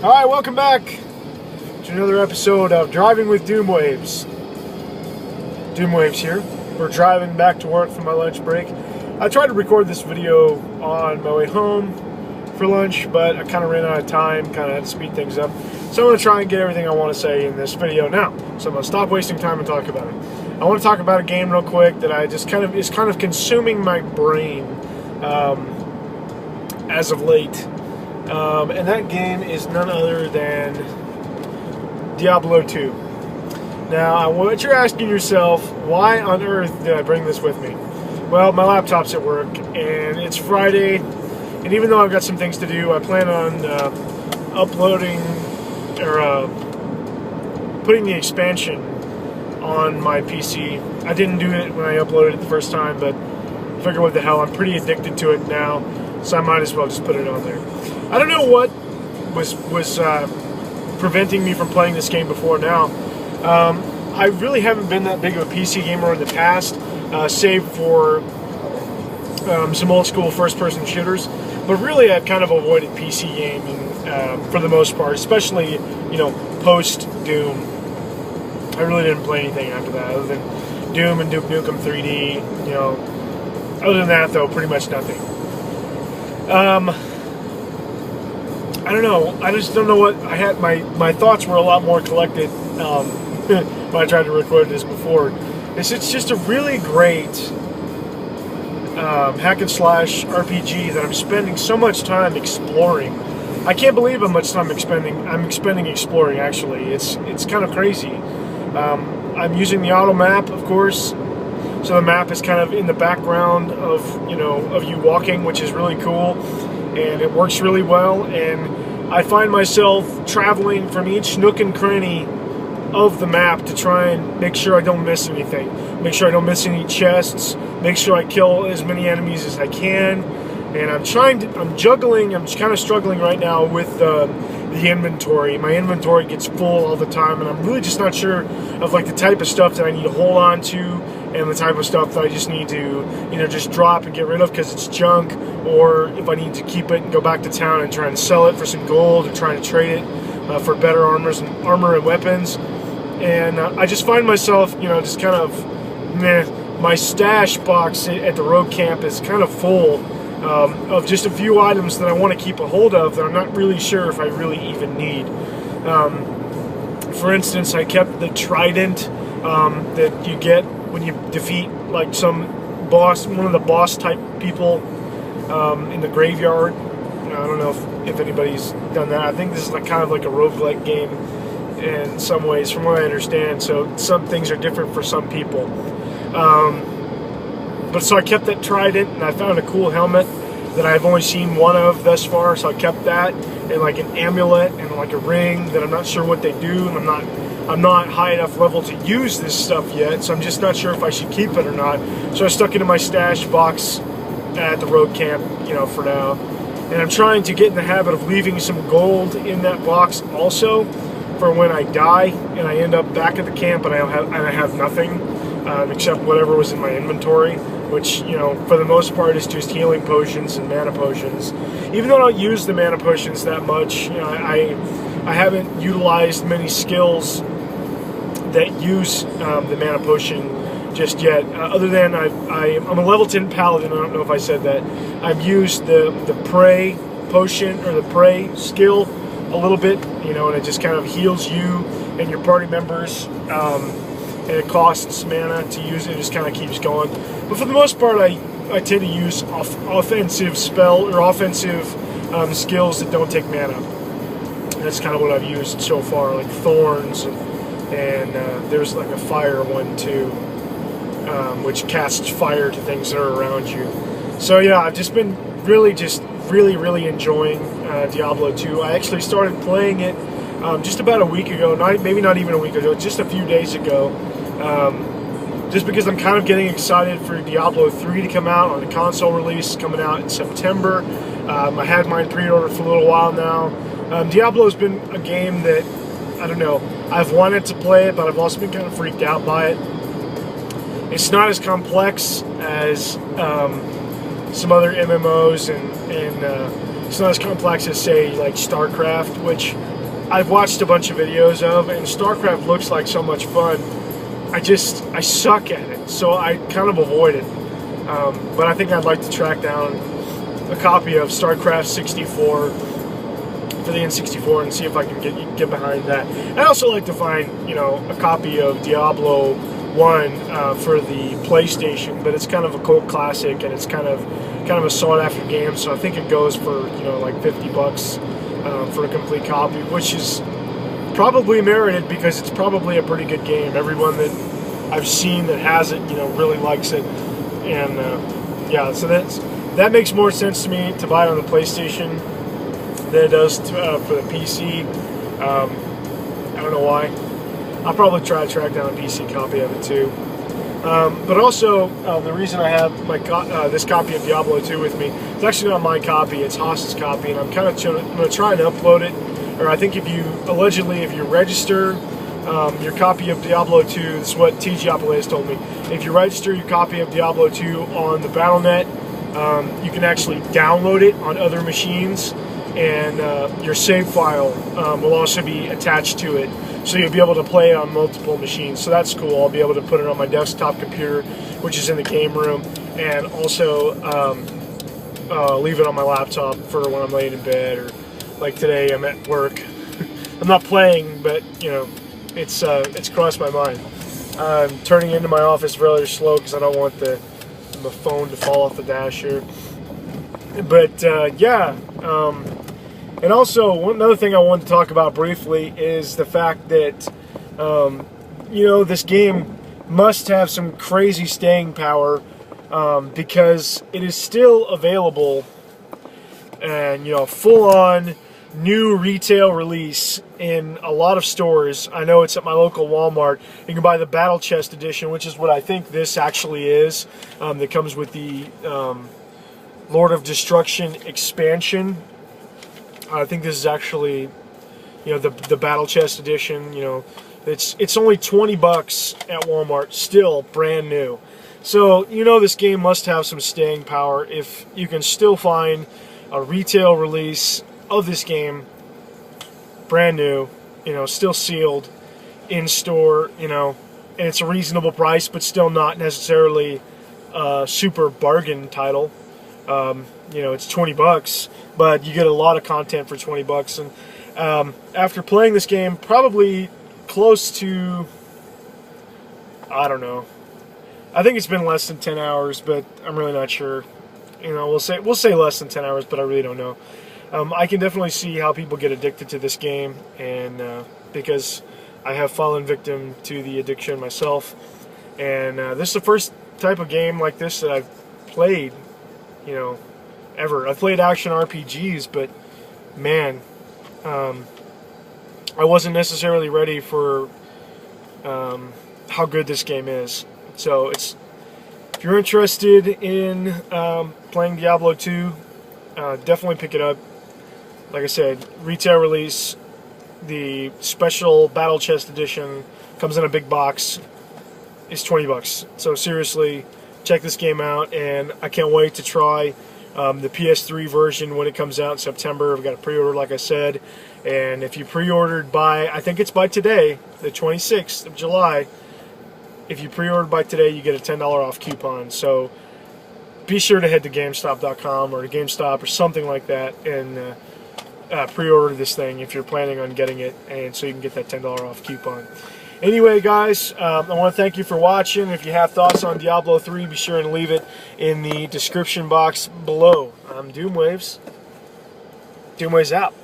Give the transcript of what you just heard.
Alright, welcome back to another episode of Driving with Doomwaves. Doomwaves here. We're driving back to work for my lunch break. I tried to record this video on my way home for lunch, but I kind of ran out of time, kind of had to speed things up. So I'm going to try and get everything I want to say in this video now. So I'm going to stop wasting time and talk about it. I want to talk about a game real quick that I just is kind of consuming my brain as of late. And that game is none other than Diablo II. Now, what you're asking yourself, why on earth did I bring this with me? Well, my laptop's at work, and it's Friday, and even though I've got some things to do, I plan on uploading, or putting the expansion on my PC. I didn't do it when I uploaded it the first time, but I figured what the hell, I'm pretty addicted to it now, so I might as well just put it on there. I don't know what was preventing me from playing this game before now. I really haven't been that big of a PC gamer in the past, save for some old school first-person shooters. But really, I've kind of avoided PC gaming for the most part, especially, you know, post-Doom. I really didn't play anything after that, other than Doom and Duke Nukem 3D, you know. Other than that, though, pretty much nothing. I don't know. I just don't know what I had. My thoughts were a lot more collected when I tried to record this before. It's just a really great hack and slash RPG that I'm spending so much time exploring. I can't believe how much time I'm expending exploring. Actually, it's kind of crazy. I'm using the auto map, of course, so the map is kind of in the background of you walking, which is really cool. And it works really well, and I find myself traveling from each nook and cranny of the map to try and make sure I don't miss anything, make sure I don't miss any chests, make sure I kill as many enemies as I can. And I'm juggling, I'm just kind of struggling right now with the inventory. My inventory gets full all the time, and I'm really just not sure of like the type of stuff that I need to hold on to and the type of stuff that I just need to, just drop and get rid of because it's junk, or if I need to keep it and go back to town and try and sell it for some gold or try to trade it for better armor and weapons. And I just find myself, just kind of, my stash box at the road camp is kind of full of just a few items that I want to keep a hold of that I'm not really sure if I really even need. For instance, I kept the trident that you get when you defeat like some boss, one of the boss type people in the graveyard. I don't know if anybody's done that. I think this is like kind of like a roguelike game in some ways, from what I understand. So some things are different for some people. But so I kept that trident, and I found a cool helmet that I've only seen one of thus far, so I kept that, and like an amulet and like a ring that I'm not sure what they do, and I'm not high enough level to use this stuff yet, so I'm just not sure if I should keep it or not. So I stuck it in my stash box at the road camp, for now. And I'm trying to get in the habit of leaving some gold in that box also for when I die and I end up back at the camp and I have nothing except whatever was in my inventory, which, for the most part is just healing potions and mana potions. Even though I don't use the mana potions that much, I haven't utilized many skills that use the mana potion just yet. Other than I'm a level 10 paladin. I don't know if I said that. I've used the pray potion, or the pray skill, a little bit, and it just kind of heals you and your party members. And it costs mana to use it. It just kind of keeps going. But for the most part, I tend to use offensive skills that don't take mana. And that's kind of what I've used so far, like thorns, and there's like a fire one too, which casts fire to things that are around you. So yeah, I've just been really enjoying Diablo II. I actually started playing it just about a week ago, maybe not even a week ago, just a few days ago, just because I'm kind of getting excited for Diablo 3 to come out on the console release, coming out in September. I had mine pre-ordered for a little while now. Diablo's been a game that, I don't know, I've wanted to play it, but I've also been kind of freaked out by it. It's not as complex as some other MMOs and It's not as complex as, say, like StarCraft, which I've watched a bunch of videos of, and StarCraft looks like so much fun. I suck at it, so I kind of avoid it. But I think I'd like to track down a copy of StarCraft 64 for the N64 and see if I can get behind that. I'd also like to find, you know, a copy of Diablo 1 for the PlayStation, but it's kind of a cult classic, and it's kind of a sought-after game. So I think it goes for, you know, like $50 for a complete copy, which is probably merited because it's probably a pretty good game. Everyone that I've seen that has it, you know, really likes it, and yeah, so that makes more sense to me to buy it on the PlayStation than it does for the PC. I don't know why. I'll probably try to track down a PC copy of it too. But also, the reason I have this copy of Diablo 2 with me, it's actually not my copy, it's Haas's copy, and I'm going to try and upload it. Or I think if you register your copy of Diablo 2, this is what TGiapolis told me, if you register your copy of Diablo 2 on the Battle.net, you can actually download it on other machines, and your save file will also be attached to it, so you'll be able to play it on multiple machines. So that's cool. I'll be able to put it on my desktop computer, which is in the game room, and also leave it on my laptop for when I'm laying in bed, or like today I'm at work. I'm not playing, but you know, it's crossed my mind. I'm turning into my office really slow because I don't want the phone to fall off the dash here. But yeah. And also, another thing I wanted to talk about briefly is the fact that, you know, this game must have some crazy staying power because it is still available and, you know, full-on new retail release in a lot of stores. I know it's at my local Walmart. You can buy the Battle Chest edition, which is what I think this actually is, that comes with the Lord of Destruction expansion. I think this is actually, you know, the Battle Chest edition. You know, it's only $20 at Walmart, still brand new. So you know this game must have some staying power if you can still find a retail release of this game, brand new, you know, still sealed, in store, you know, and it's a reasonable price, but still not necessarily a super bargain title. You know, it's $20, but you get a lot of content for $20. And after playing this game, probably close to, I don't know, I think it's been less than 10 hours, but I'm really not sure. You know, we'll say less than 10 hours, but I really don't know. I can definitely see how people get addicted to this game, and because I have fallen victim to the addiction myself, and this is the first type of game like this that I've played, you know, ever. I've played action RPGs, but man, I wasn't necessarily ready for how good this game is. So if you're interested in playing Diablo 2, definitely pick it up. Like I said, retail release, the special Battle Chest edition comes in a big box, is $20. So seriously, check this game out, and I can't wait to try the PS3 version when it comes out in September. I've got a pre-order, like I said, and if you pre-ordered by, I think it's by today, the 26th of July, if you pre-ordered by today, you get a $10 off coupon. So be sure to head to GameStop.com or to GameStop or something like that and pre-order this thing if you're planning on getting it, and so you can get that $10 off coupon. Anyway, guys, I want to thank you for watching. If you have thoughts on Diablo 3, be sure and leave it in the description box below. I'm Doomwaves. Doomwaves out.